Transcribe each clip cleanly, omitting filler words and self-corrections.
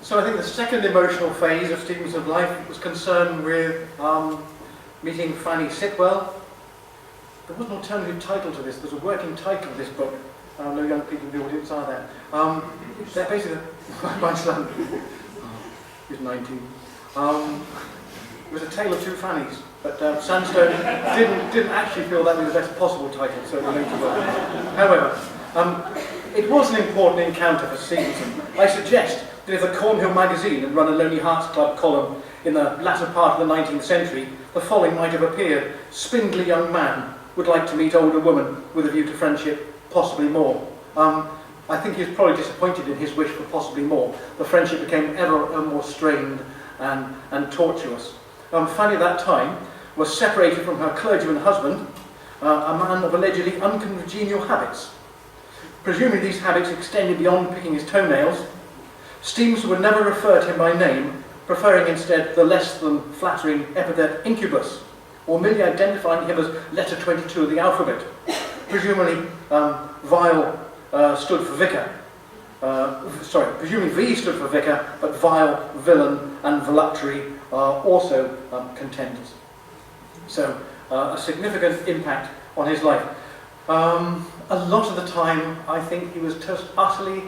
So I think the second emotional phase of Stevenson's life was concerned with meeting Fanny Sitwell. There was an alternative title to this. There's a working title of this book. No young people in the audience are there. They're basically my son. He's 19. It was A Tale of Two Fannies, but Sandstone didn't actually feel that was the best possible title, so it remained to work. However, it was an important encounter for Stevenson. I suggest that if the Cornhill magazine had run a Lonely Hearts Club column in the latter part of the 19th century, the following might have appeared: spindly young man would like to meet older woman with a view to friendship, possibly more. I think he was probably disappointed in his wish for possibly more. The friendship became ever more strained and tortuous. Fanny at that time was separated from her clergyman husband, a man of allegedly uncongenial habits. Presuming these habits extended beyond picking his toenails, Stevenson would never refer to him by name, preferring instead the less than flattering epithet incubus, or merely identifying him as letter 22 of the alphabet. Presumably, vile stood for vicar. Presumably V stood for vicar, but vile, villain, and voluptuary are also contenders. So, a significant impact on his life. A lot of the time, I think he was just utterly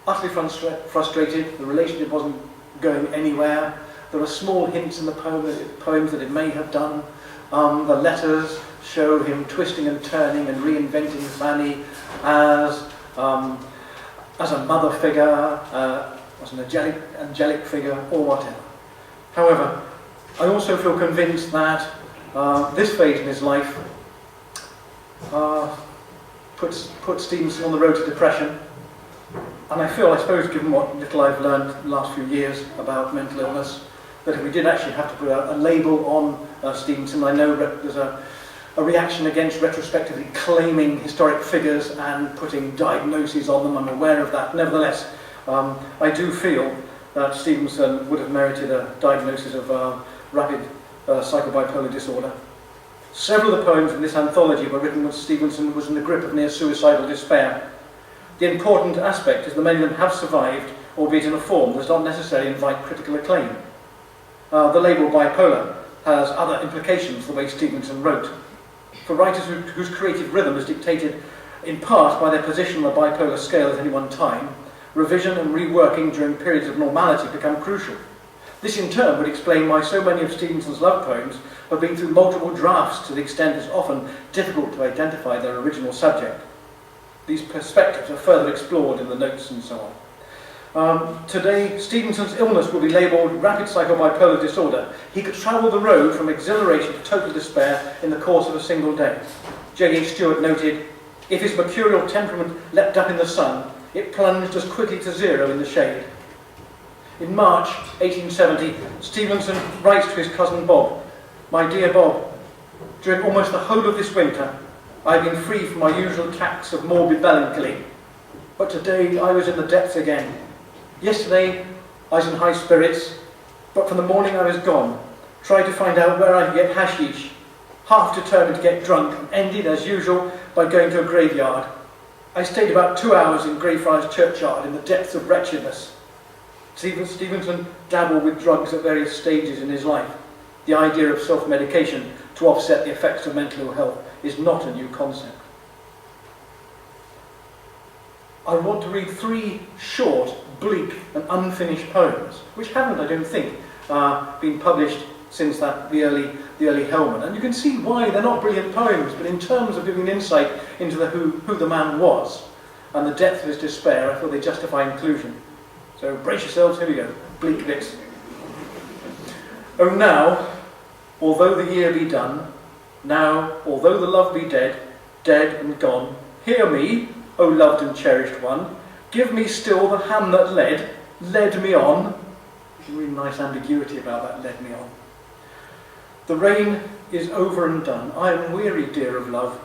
frustrated. The relationship wasn't going anywhere. There are small hints in the poems that it may have done. The letters show him twisting and turning and reinventing Fanny as a mother figure, as an angelic figure, or whatever. However, I also feel convinced that this phase in his life put Stevenson on the road to depression. And I suppose, given what little I've learned the last few years about mental illness, that if we did actually have to put a label on Stevenson, I know there's a reaction against retrospectively claiming historic figures and putting diagnoses on them. I'm aware of that. Nevertheless, I do feel that Stevenson would have merited a diagnosis of rapid psychobipolar disorder. Several of the poems in this anthology were written when Stevenson was in the grip of near suicidal despair. The important aspect is that many of them have survived, albeit in a form that does not necessarily invite critical acclaim. The label bipolar has other implications the way Stevenson wrote. For writers whose creative rhythm is dictated in part by their position on the bipolar scale at any one time, revision and reworking during periods of normality become crucial. This in turn would explain why so many of Stevenson's love poems have been through multiple drafts to the extent it's often difficult to identify their original subject. These perspectives are further explored in the notes and so on. Today, Stevenson's illness will be labelled rapid psychobipolar disorder. He could travel the road from exhilaration to total despair in the course of a single day. J.H. Stewart noted, if his mercurial temperament leapt up in the sun, it plunged as quickly to zero in the shade. In March 1870, Stevenson writes to his cousin Bob, "My dear Bob, during almost the whole of this winter, I have been free from my usual attacks of morbid melancholy. But today I was in the depths again. Yesterday I was in high spirits, but from the morning I was gone, tried to find out where I could get hashish, half determined to get drunk, and ended, as usual, by going to a graveyard. I stayed about 2 hours in Greyfriars Churchyard in the depths of wretchedness." Stevenson dabbled with drugs at various stages in his life. The idea of self-medication to offset the effects of mental ill health is not a new concept. I want to read 3 short, bleak and unfinished poems, which haven't, I don't think, been published since the early Hellman. And you can see why they're not brilliant poems, but in terms of giving insight into who the man was and the depth of his despair, I feel they justify inclusion. So brace yourselves, here we go. Bleak bits. Oh now, although the year be done, now, although the love be dead, dead and gone, hear me, O loved and cherished one, give me still the hand that led me on. Really nice ambiguity about that, led me on. The rain is over and done. I am weary, dear of love.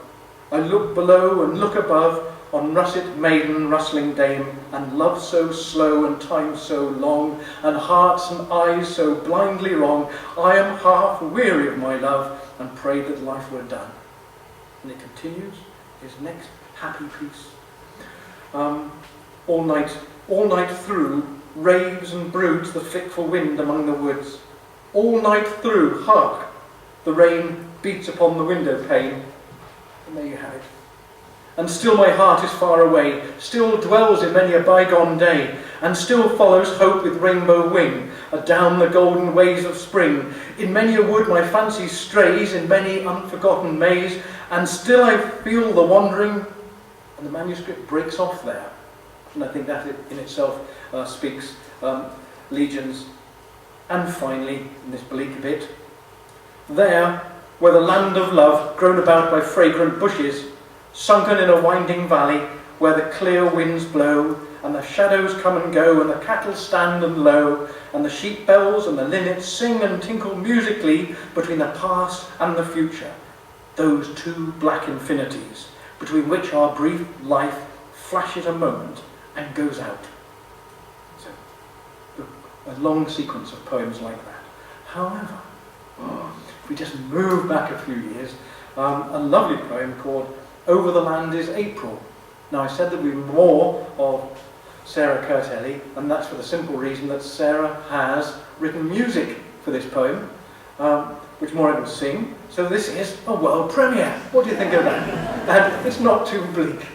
I look below and look above, on russet maiden, rustling dame, and love so slow and time so long, and hearts and eyes so blindly wrong. I am half weary of my love, and pray that life were done. And it continues, his next happy piece. All night through, raves and broods the fitful wind among the woods. All night through, hark, the rain beats upon the window pane. And there you have it. And still my heart is far away, still dwells in many a bygone day, and still follows hope with rainbow wing, adown the golden ways of spring. In many a wood my fancy strays, in many unforgotten maze, and still I feel the wandering, and the manuscript breaks off there. And I think that in itself speaks legions. And finally, in this bleak bit, there, where the land of love, grown about by fragrant bushes, sunken in a winding valley, where the clear winds blow, and the shadows come and go, and the cattle stand and low, and the sheep bells and the linnets sing and tinkle musically between the past and the future, those two black infinities, between which our brief life flashes a moment and goes out. So, a long sequence of poems like that. However, if we just move back a few years, a lovely poem called Over the Land is April. Now I said that we were more of Sarah Curtelli, and that's for the simple reason that Sarah has written music for this poem, which Maureen will sing. So this is a world premiere. What do you think of that? And it's not too bleak.